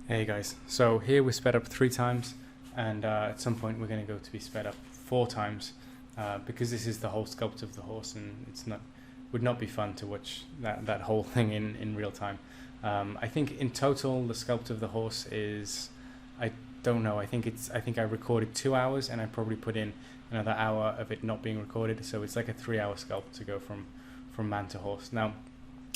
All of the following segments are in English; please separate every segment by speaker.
Speaker 1: Hey guys, so here we're sped up 3 times, and at some point we're going to go to be sped up 4 times, because this is the whole sculpt of the horse, and would not be fun to watch that whole thing in real time. I think in total the sculpt of the horse is, I don't know, I think I recorded 2 hours, and I probably put in another hour of it not being recorded, so it's like a 3-hour sculpt to go from man to horse. Now,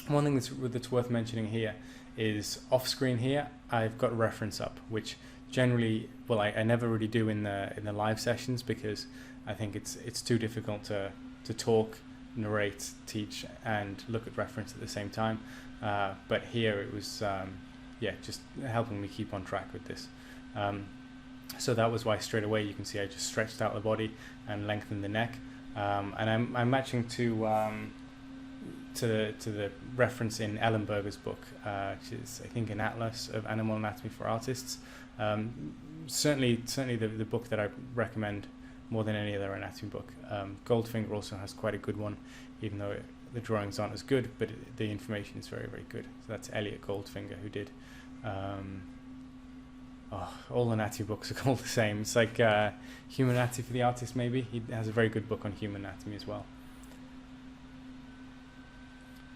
Speaker 1: one thing that's worth mentioning here is off screen here I've got a reference up, which generally, well, I never really do in the live sessions, because I think it's too difficult to talk, narrate, teach and look at reference at the same time, but here it was just helping me keep on track with this. So that was why straight away you can see I just stretched out the body and lengthened the neck, and I'm matching to the reference in Ellenberger's book, which is, I think, an atlas of animal anatomy for artists. Certainly the book that I recommend more than any other anatomy book. Goldfinger also has quite a good one, even though the drawings aren't as good, but the information is very, very good. So that's Elliot Goldfinger, who did all anatomy books are called the same. It's like Human Anatomy for the Artist, maybe. He has a very good book on human anatomy as well.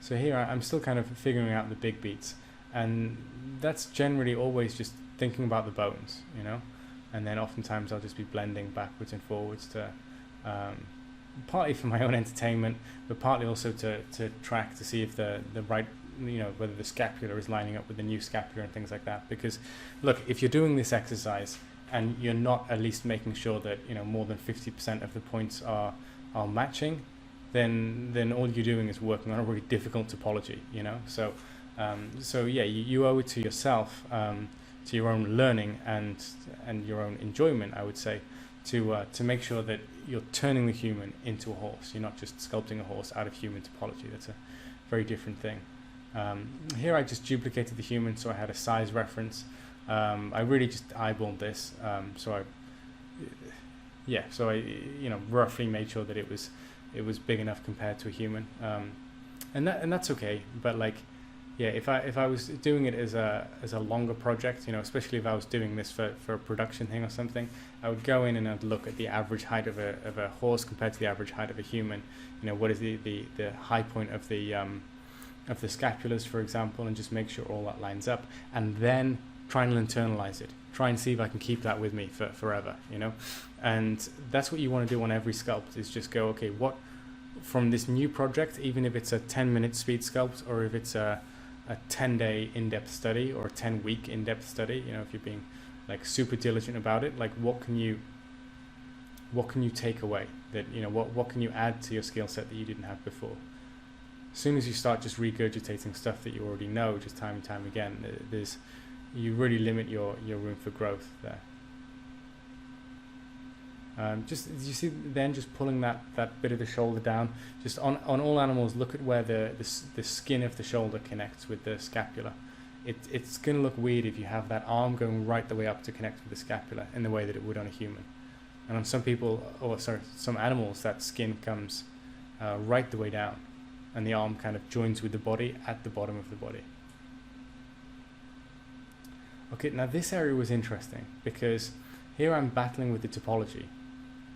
Speaker 1: So here I'm still kind of figuring out the big beats, and that's generally always just thinking about the bones, you know, and then oftentimes I'll just be blending backwards and forwards to partly for my own entertainment, but partly also to track to see if the right, you know, whether the scapula is lining up with the new scapula and things like that. Because look, if you're doing this exercise and you're not at least making sure that, you know, more than 50% of the points are matching, then all you're doing is working on a really difficult topology, you know. So yeah, you owe it to yourself, to your own learning and your own enjoyment, I would say, to make sure that you're turning the human into a horse. You're not just sculpting a horse out of human topology. That's a very different thing. Here I just duplicated the human, so I had a size reference. I really just eyeballed this, so I you know, roughly made sure that it was big enough compared to a human, and that's okay. But like, yeah, if I was doing it as a longer project, you know, especially if I was doing this for a production thing or something, I would go in and I'd look at the average height of a horse compared to the average height of a human. You know, what is the high point of the scapulas, for example, and just make sure all that lines up, and then try and internalize it. Try and see if I can keep that with me for forever, you know. And that's what you want to do on every sculpt, is just go, okay, what from this new project, even if it's a 10-minute speed sculpt, or if it's a 10-day in-depth study, or a 10-week in-depth study, you know, if you're being like super diligent about it, like what can you take away, that, you know, what can you add to your skill set that you didn't have before. As soon as you start just regurgitating stuff that you already know just time and time again, you really limit your room for growth there. Just, you see, then just pulling that bit of the shoulder down. Just on all animals, look at where the skin of the shoulder connects with the scapula. It's going to look weird if you have that arm going right the way up to connect with the scapula in the way that it would on a human. And on some animals, that skin comes right the way down, and the arm kind of joins with the body at the bottom of the body. Okay, now this area was interesting, because here I'm battling with the topology,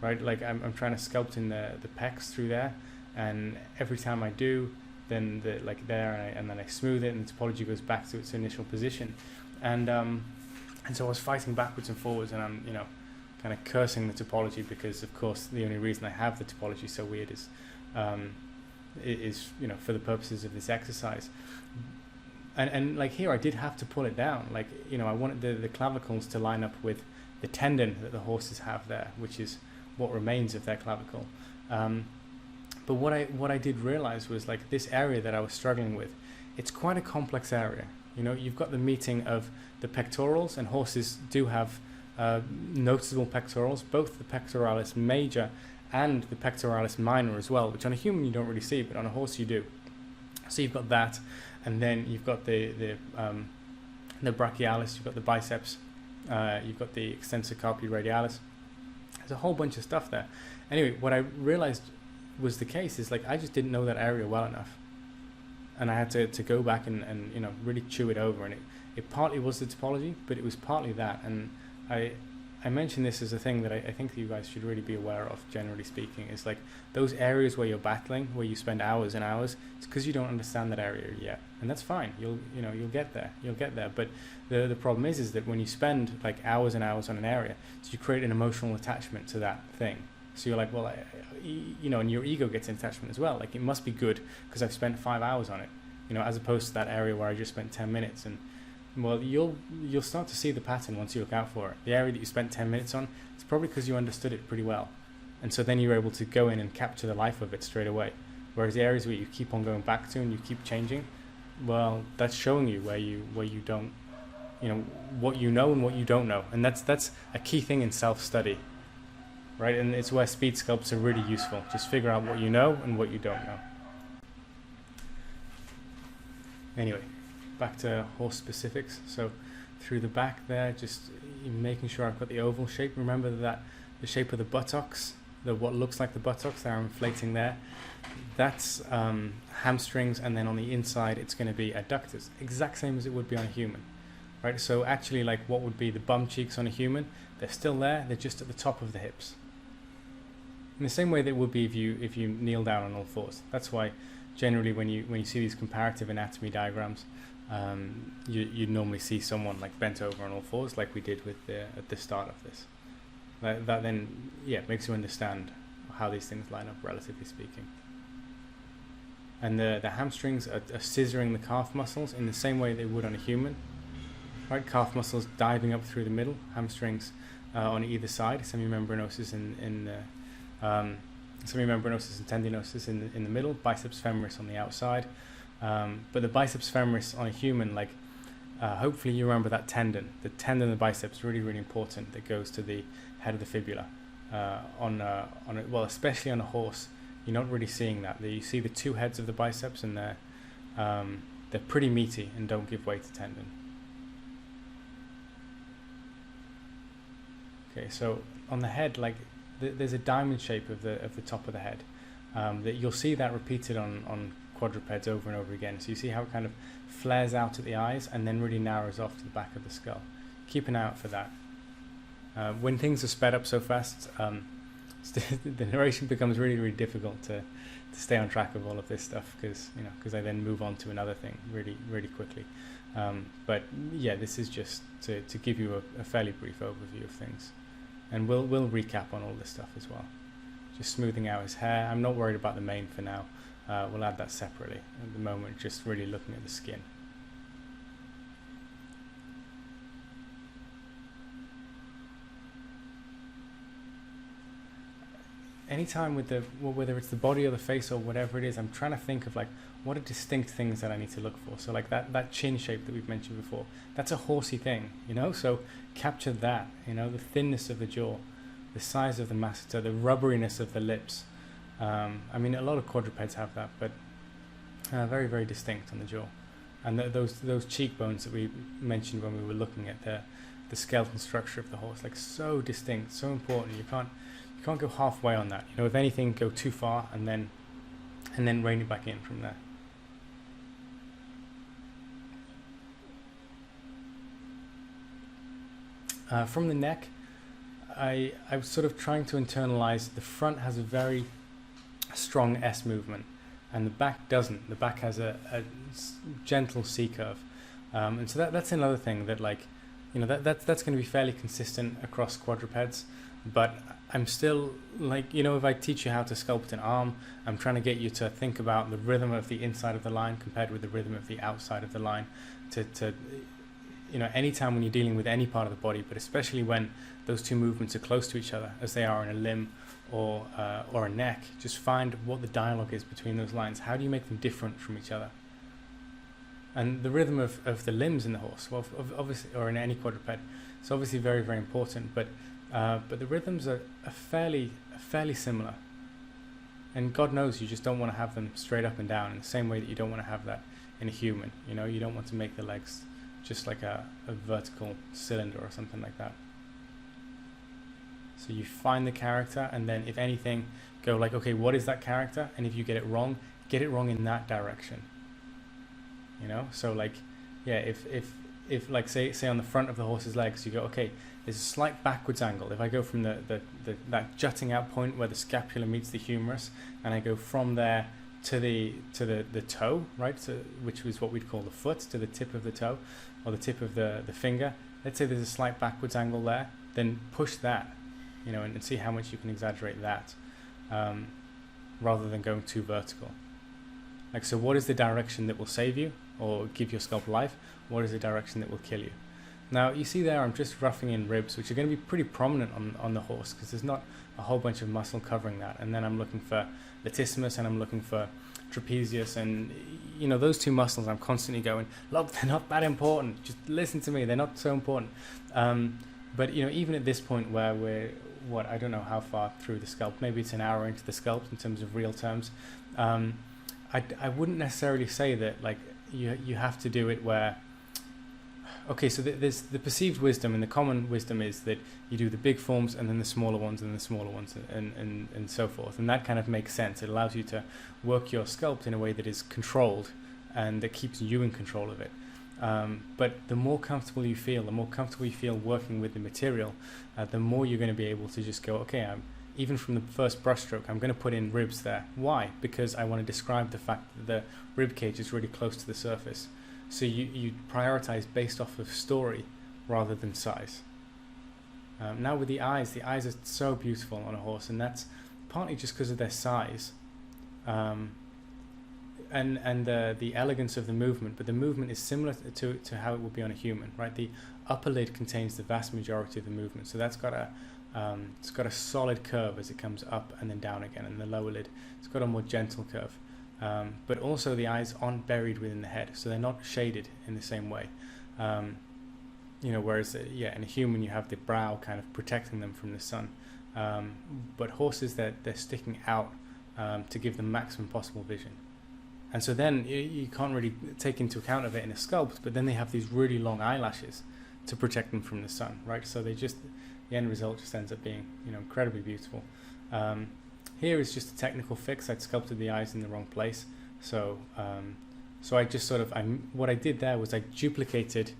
Speaker 1: right? Like I'm trying to sculpt in the pecs through there, and every time I do, then and then I smooth it, and the topology goes back to its initial position, and so I was fighting backwards and forwards, and I'm, you know, kind of cursing the topology, because of course the only reason I have the topology so weird is you know, for the purposes of this exercise. And like here I did have to pull it down, like, you know, I wanted the clavicles to line up with the tendon that the horses have there, which is what remains of their clavicle. But what I did realize was, like, this area that I was struggling with, it's quite a complex area. You know, you've got the meeting of the pectorals, and horses do have noticeable pectorals, both the pectoralis major and the pectoralis minor as well, which on a human you don't really see, but on a horse you do. So you've got that, and then you've got the brachialis, you've got the biceps, you've got the extensor carpi radialis. There's a whole bunch of stuff there. Anyway, what I realized was the case is, like, I just didn't know that area well enough. and I had to go back and you know, really chew it over, and it partly was the topology, but it was partly that. And I mentioned this as a thing that I think that you guys should really be aware of, generally speaking, is like those areas where you're battling, where you spend hours and hours, it's because you don't understand that area yet, and that's fine. You'll get there. But the problem is that when you spend like hours and hours on an area, so you create an emotional attachment to that thing. So you're like, well, you know, and your ego gets an attachment as well. Like, it must be good because I've spent 5 hours on it, you know, as opposed to that area where I just spent 10 minutes. And well, you'll start to see the pattern once you look out for it. The area that you spent 10 minutes on, it's probably because you understood it pretty well. And so then you're able to go in and capture the life of it straight away. Whereas the areas where you keep on going back to and you keep changing, well, that's showing you where you don't, you know, what you know and what you don't know. And that's a key thing in self-study, right? And it's where speed sculpts are really useful. Just figure out what you know and what you don't know. Anyway, back to horse specifics. So through the back there, just making sure I've got the oval shape. Remember that the shape of the buttocks, what looks like the buttocks, they're inflating there. That's hamstrings, and then on the inside it's going to be adductors, exact same as it would be on a human, right? So actually, like what would be the bum cheeks on a human, they're still there, they're just at the top of the hips. In the same way that it would be if you kneel down on all fours. That's why generally when you see these comparative anatomy diagrams, you normally see someone like bent over on all fours, like we did with at the start of this. That then, yeah, makes you understand how these things line up, relatively speaking. And the hamstrings are scissoring the calf muscles in the same way they would on a human. Right, calf muscles diving up through the middle, hamstrings on either side, semimembranosus semimembranosus and tendinosus in the middle, biceps femoris on the outside. But the biceps femoris on a human, like hopefully you remember that tendon. The tendon of the biceps, really, really important, that goes to the head of the fibula. Well, especially on a horse, you're not really seeing that. You see the two heads of the biceps, and they're pretty meaty and don't give way to tendon. Okay, so on the head, like there's a diamond shape of the top of the head. That you'll see that repeated on quadrupeds over and over again. So you see how it kind of flares out at the eyes and then really narrows off to the back of the skull. Keep an eye out for that. When things are sped up so fast, the narration becomes really, really difficult to stay on track of all of this stuff, because I then move on to another thing really, really quickly. But yeah, this is just to give you a fairly brief overview of things, and we'll recap on all this stuff as well. Just smoothing out his hair. I'm not worried about the mane for now. We'll add that separately. At the moment, just really looking at the skin. Anytime with whether it's the body or the face or whatever it is, I'm trying to think of like what are distinct things that I need to look for. So like that chin shape that we've mentioned before, that's a horsey thing, you know. So capture that, you know, the thinness of the jaw, the size of the masseter, the rubberiness of the lips. I mean, a lot of quadrupeds have that, but very, very distinct on the jaw. And those cheekbones that we mentioned when we were looking at the skeletal structure of the horse, like so distinct, so important. You can't go halfway on that. You know, if anything, go too far and then rein it back in from there. From the neck, I was sort of trying to internalize the front has a very strong S movement and the back doesn't. The back has a gentle C curve, and so that's another thing that, like, you know, that's going to be fairly consistent across quadrupeds. But I'm still, like, you know, if I teach you how to sculpt an arm, I'm trying to get you to think about the rhythm of the inside of the line compared with the rhythm of the outside of the line. To you know, anytime when you're dealing with any part of the body, but especially when those two movements are close to each other, as they are in a limb or a neck, just find what the dialogue is between those lines. How do you make them different from each other? And the rhythm of the limbs in the horse, well, obviously, or in any quadruped, it's obviously very, very important. But the rhythms are fairly similar. And God knows you just don't want to have them straight up and down in the same way that you don't want to have that in a human. You know, you don't want to make the legs just like a vertical cylinder or something like that. So you find the character, and then if anything, go like, okay, what is that character? And if you get it wrong in that direction. So like, yeah, if like say on the front of the horse's legs, you go, okay, there's a slight backwards angle. If I go from that jutting out point where the scapula meets the humerus, and I go from there to the toe, right? So, which is what we'd call the foot, to the tip of the toe, or the tip of the finger. Let's say there's a slight backwards angle there, then push that, and see how much you can exaggerate that, rather than going too vertical. Like, so what is the direction that will save you or give your sculpt life? What is the direction that will kill you? Now, you see there, I'm just roughing in ribs, which are going to be pretty prominent on the horse, because there's not a whole bunch of muscle covering that. And then I'm looking for latissimus, and I'm looking for trapezius, and those two muscles I'm constantly going, look, they're not that important, just listen to me, they're not so important. But even at this point where we're, I don't know how far through the sculpt, maybe it's an hour into the sculpt in terms of real terms, I wouldn't necessarily say that like you have to do it where, okay, so there's the perceived wisdom, and the common wisdom is that you do the big forms and then the smaller ones and the smaller ones and so forth, and that kind of makes sense. It allows you to work your sculpt in a way that is controlled and that keeps you in control of it. But the more comfortable you feel, working with the material, the more you're going to be able to just go, okay, even from the first brushstroke, I'm going to put in ribs there. Why? Because I want to describe the fact that the rib cage is really close to the surface. So you prioritize based off of story rather than size. Now with the eyes are so beautiful on a horse, and that's partly just because of their size, and the elegance of the movement. But the movement is similar to how it would be on a human, right? The upper lid contains the vast majority of the movement, so that's got a solid curve as it comes up and then down again, and the lower lid, it's got a more gentle curve. But also the eyes aren't buried within the head, so they're not shaded in the same way. Whereas in a human you have the brow kind of protecting them from the sun. But horses, they're sticking out to give them maximum possible vision. And so then you can't really take into account of it in a sculpt, but then they have these really long eyelashes to protect them from the sun, right? So the end result just ends up being, incredibly beautiful. Here is just a technical fix. I'd sculpted the eyes in the wrong place. So I just what I did there was I duplicated,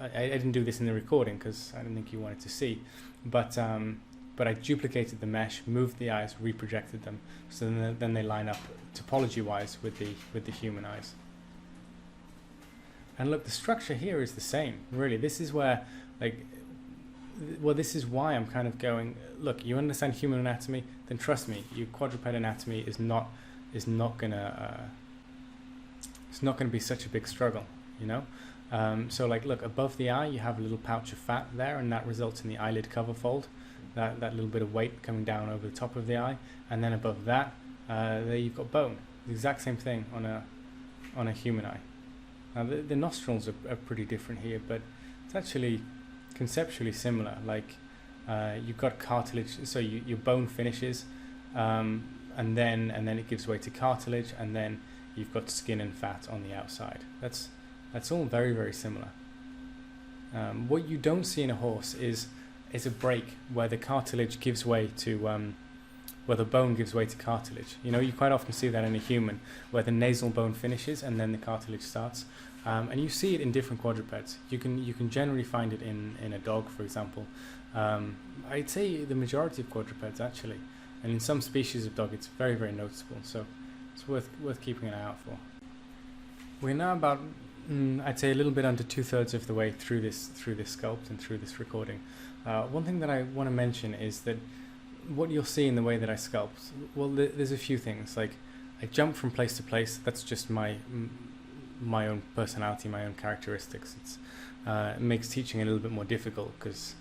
Speaker 1: I didn't do this in the recording because I didn't think you wanted to see, but I duplicated the mesh, moved the eyes, reprojected them, so then they line up topology-wise with the human eyes. And look, the structure here is the same, really. This is where, this is why I'm kind of going, look, you understand human anatomy, then trust me, your quadruped anatomy is not gonna be such a big struggle, So look, above the eye, you have a little pouch of fat there, and that results in the eyelid cover fold, that little bit of weight coming down over the top of the eye, and then above that, there you've got bone. The exact same thing on a human eye. Now the nostrils are pretty different here, but it's actually conceptually similar. You've got cartilage, so your bone finishes, and then it gives way to cartilage, and then you've got skin and fat on the outside. That's all very, very similar. What you don't see in a horse is a break where the cartilage gives way to where the bone gives way to cartilage. You quite often see that in a human, where the nasal bone finishes and then the cartilage starts. And you see it in different quadrupeds. You can generally find it in a dog, for example. I'd say the majority of quadrupeds actually, and in some species of dog, it's very, very noticeable. So it's worth keeping an eye out for. We're now about, I'd say, a little bit under 2/3 of the way through this sculpt and through this recording. One thing that I want to mention is that what you'll see in the way that I sculpt, well, there's a few things. I jump from place to place. That's just my own personality, my own characteristics. It makes teaching a little bit more difficult because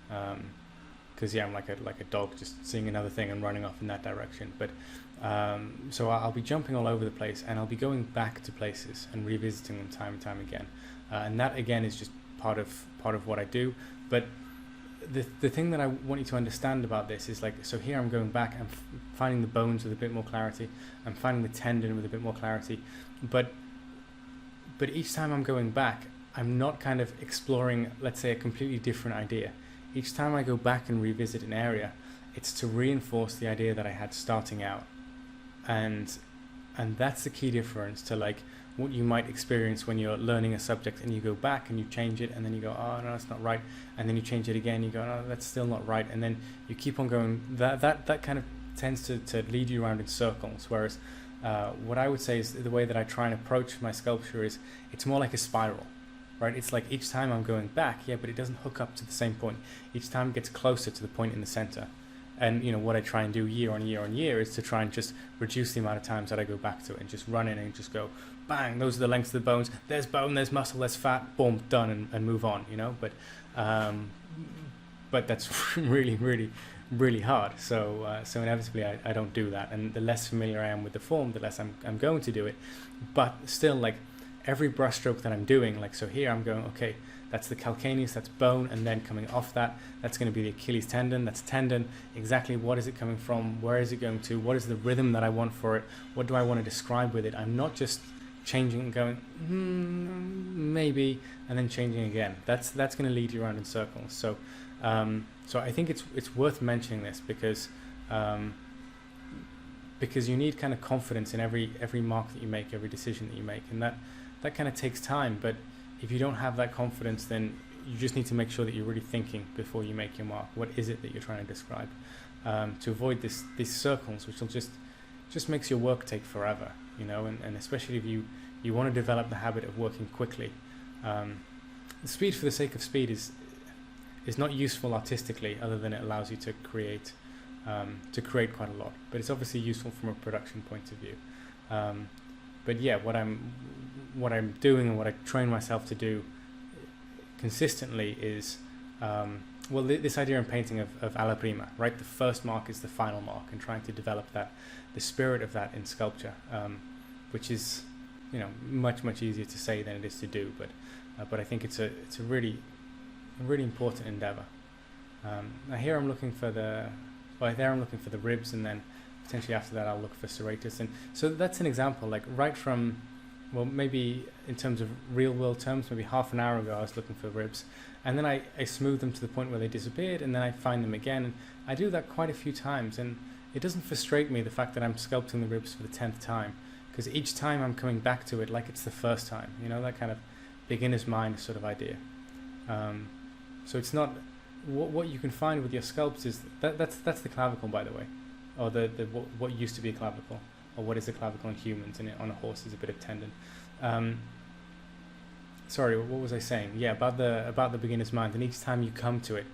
Speaker 1: I'm like a dog just seeing another thing and running off in that direction. But so I'll be jumping all over the place, and I'll be going back to places and revisiting them time and time again. And that again is just part of what I do. But the thing that I want you to understand about this is so here I'm going back and finding the bones with a bit more clarity. I'm finding the tendon with a bit more clarity. But each time I'm going back, I'm not kind of exploring, let's say, a completely different idea. Each time I go back and revisit an area, it's to reinforce the idea that I had starting out. And that's the key difference to what you might experience when you're learning a subject and you go back and you change it, and then you go, oh no, that's not right, and then you change it again, you go, no, that's still not right, and then you keep on going. That kind of tends to lead you around in circles, whereas what I would say is the way that I try and approach my sculpture is it's more like a spiral, right? It's like each time I'm going back, yeah, but it doesn't hook up to the same point. Each time it gets closer to the point in the center. And what I try and do year on year on year is to try and just reduce the amount of times that I go back to it and just run in and just go, bang, those are the lengths of the bones. There's bone, there's muscle, there's fat, boom, done, and move on, But that's really, really, really hard. So inevitably I don't do that. And the less familiar I am with the form, the less I'm going to do it. But still, like, every brushstroke that I'm doing, like, so here I'm going, okay, that's the calcaneus, that's bone, and then coming off that's going to be the Achilles tendon, that's tendon. Exactly what is it coming from? Where is it going to? What is the rhythm that I want for it? What do I want to describe with it? I'm not just changing and going, maybe, and then changing again. That's going to lead you around in circles. So I think it's worth mentioning this because you need kind of confidence in every mark that you make, every decision that you make, and that kind of takes time. But if you don't have that confidence, then you just need to make sure that you're really thinking before you make your mark. What is it that you're trying to describe? To avoid these circles, which will just makes your work take forever, and especially if you want to develop the habit of working quickly. Speed for the sake of speed is not useful artistically, other than it allows you to create quite a lot. But it's obviously useful from a production point of view. But yeah, what I'm doing and what I train myself to do consistently is this idea in painting of alla prima, right? The first mark is the final mark, and trying to develop the spirit of that in sculpture, which is much easier to say than it is to do. But I think it's a really important endeavor. Now here I'm looking for there I'm looking for the ribs, and then potentially after that I'll look for serratus. And so that's an example, like right from, well, maybe in terms of real world terms, maybe half an hour ago I was looking for ribs, and then I smooth them to the point where they disappeared, and then I find them again, and I do that quite a few times, and it doesn't frustrate me, the fact that I'm sculpting the ribs for the 10th time, because each time I'm coming back to it like it's the first time, that kind of beginner's mind sort of idea. So it's not what you can find with your sculpts is that's the clavicle, by the way, or what used to be a clavicle, or what is a clavicle in humans, and on a horse is a bit of tendon. Sorry, what was I saying? Yeah, about the beginner's mind. And each time you come to it,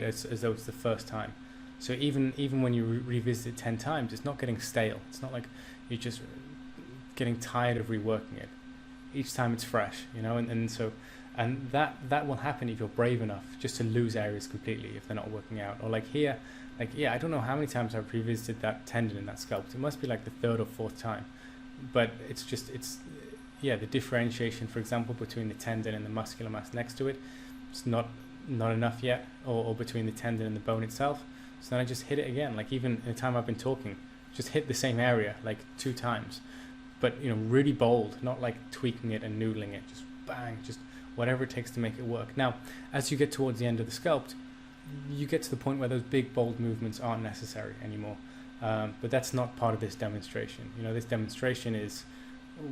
Speaker 1: as though it's the first time. So even when you revisit it 10 times, it's not getting stale. It's not like you're just getting tired of reworking it. Each time it's fresh, and that will happen if you're brave enough just to lose areas completely if they're not working out. Or like here, I don't know how many times I've revisited that tendon in that sculpt. It must be like the 3rd or 4th time, but it's the differentiation, for example, between the tendon and the muscular mass next to it, it's not enough yet, or between the tendon and the bone itself. So then I just hit it again, like even in the time I've been talking, just hit the same area like 2 times, but really bold, not like tweaking it and noodling it, just bang, just whatever it takes to make it work. Now, as you get towards the end of the sculpt, you get to the point where those big bold movements aren't necessary anymore. But that's not part of this demonstration. This demonstration is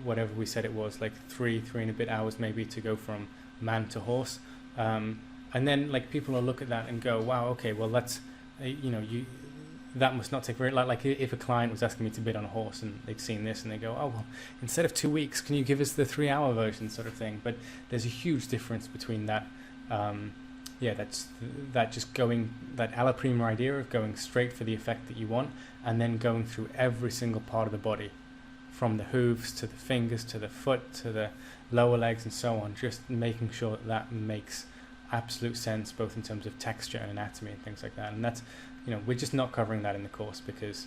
Speaker 1: whatever we said it was, like 3 and a bit hours maybe to go from man to horse. And then like people will look at that and go, wow, okay, well that's, that must not take very, like if a client was asking me to bid on a horse and they'd seen this and they go, oh, well, instead of 2 weeks, can you give us the 3-hour version sort of thing? But there's a huge difference between that. That just going, that alla prima idea of going straight for the effect that you want, and then going through every single part of the body, from the hooves to the fingers to the foot to the lower legs and so on, just making sure that makes absolute sense, both in terms of texture and anatomy and things like that. And that's, we're just not covering that in the course because,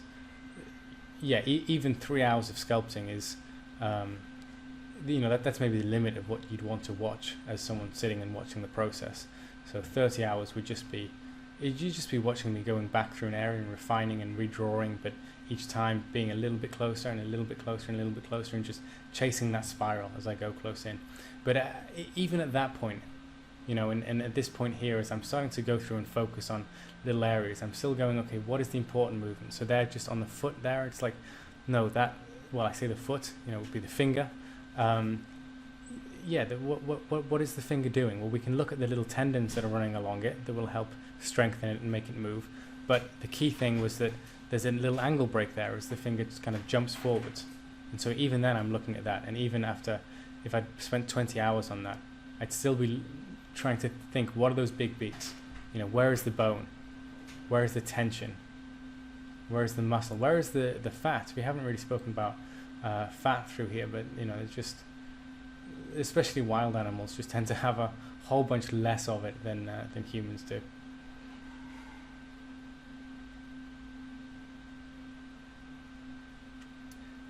Speaker 1: even 3 hours of sculpting is, that's maybe the limit of what you'd want to watch as someone sitting and watching the process. So 30 hours would just be, you'd just be watching me going back through an area and refining and redrawing, but each time being a little bit closer and a little bit closer and a little bit closer, and just chasing that spiral as I go close in. But even at that point, and at this point here, as I'm starting to go through and focus on little areas, I'm still going, okay, what is the important movement? So they're just on the foot there, it's like, no, I say the foot, would be the finger, yeah, what is the finger doing? Well, we can look at the little tendons that are running along it that will help strengthen it and make it move. But the key thing was that there's a little angle break there as the finger just kind of jumps forwards. And so even then I'm looking at that, and even after, if I'd spent 20 hours on that, I'd still be trying to think, what are those big beats? You know, where is the bone? Where is the tension? Where is the muscle? Where is the fat? We haven't really spoken about fat through here, but you know, it's just, especially wild animals just tend to have a whole bunch less of it than humans do.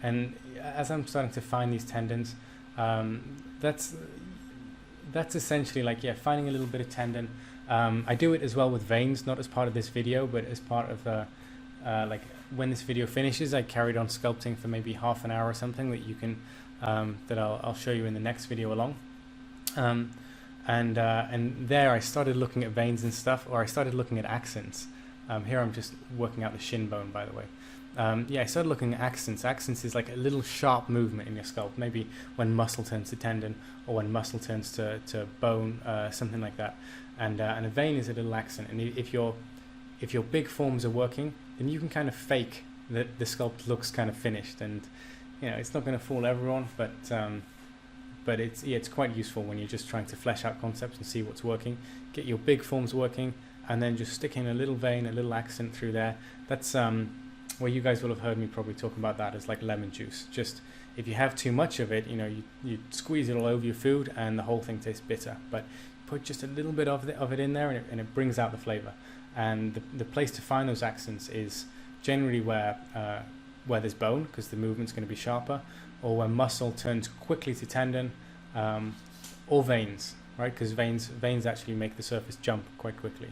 Speaker 1: And as I'm starting to find these tendons, that's essentially like, yeah, finding a little bit of tendon. I do it as well with veins, not as part of this video, but as part of like when this video finishes, I carried on sculpting for maybe half an hour or something that you can that I'll show you in the next video along. And there I started looking at veins and stuff, or I started looking at accents. Here I'm just working out the shin bone, by the way. Yeah, I started looking at accents. Accents is like a little sharp movement in your sculpt, maybe when muscle turns to tendon, or when muscle turns to bone, something like that. And a vein is a little accent. And if your big forms are working, then you can kind of fake that the sculpt looks kind of finished. And you know, it's not going to fool everyone, but it's quite useful when you're just trying to flesh out concepts and see what's working. Get your big forms working, and then just stick in a little vein, a little accent through there. That's well, you guys will have heard me probably talk about that as like lemon juice. Just if you have too much of it, you know, you squeeze it all over your food and the whole thing tastes bitter. But put just a little bit of it in there, and it brings out the flavor. And the place to find those accents is generally where there's bone, because the movement's going to be sharper, or where muscle turns quickly to tendon, or veins, right? Because veins actually make the surface jump quite quickly.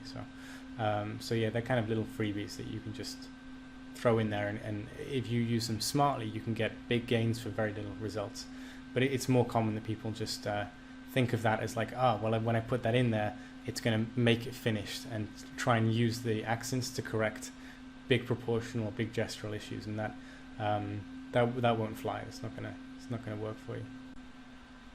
Speaker 1: So yeah, they're kind of little freebies that you can just throw in there, and if you use them smartly, you can get big gains for very little results. But it's more common that people just think of that as like, well, when I put that in there, it's going to make it finished, and try and use the accents to correct big proportional or big gestural issues, and that won't fly. It's not gonna work for you.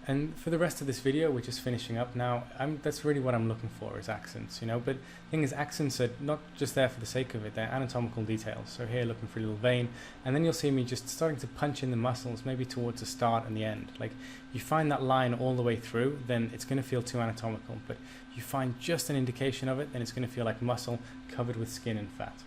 Speaker 1: And for the rest of this video, we're just finishing up now. That's really what I'm looking for, is accents, you know. But the thing is, accents are not just there for the sake of it, they're anatomical details. So here, looking for a little vein, and then you'll see me just starting to punch in the muscles, maybe towards the start and the end. Like, you find that line all the way through, then it's going to feel too anatomical. But you find just an indication of it, then it's going to feel like muscle covered with skin and fat.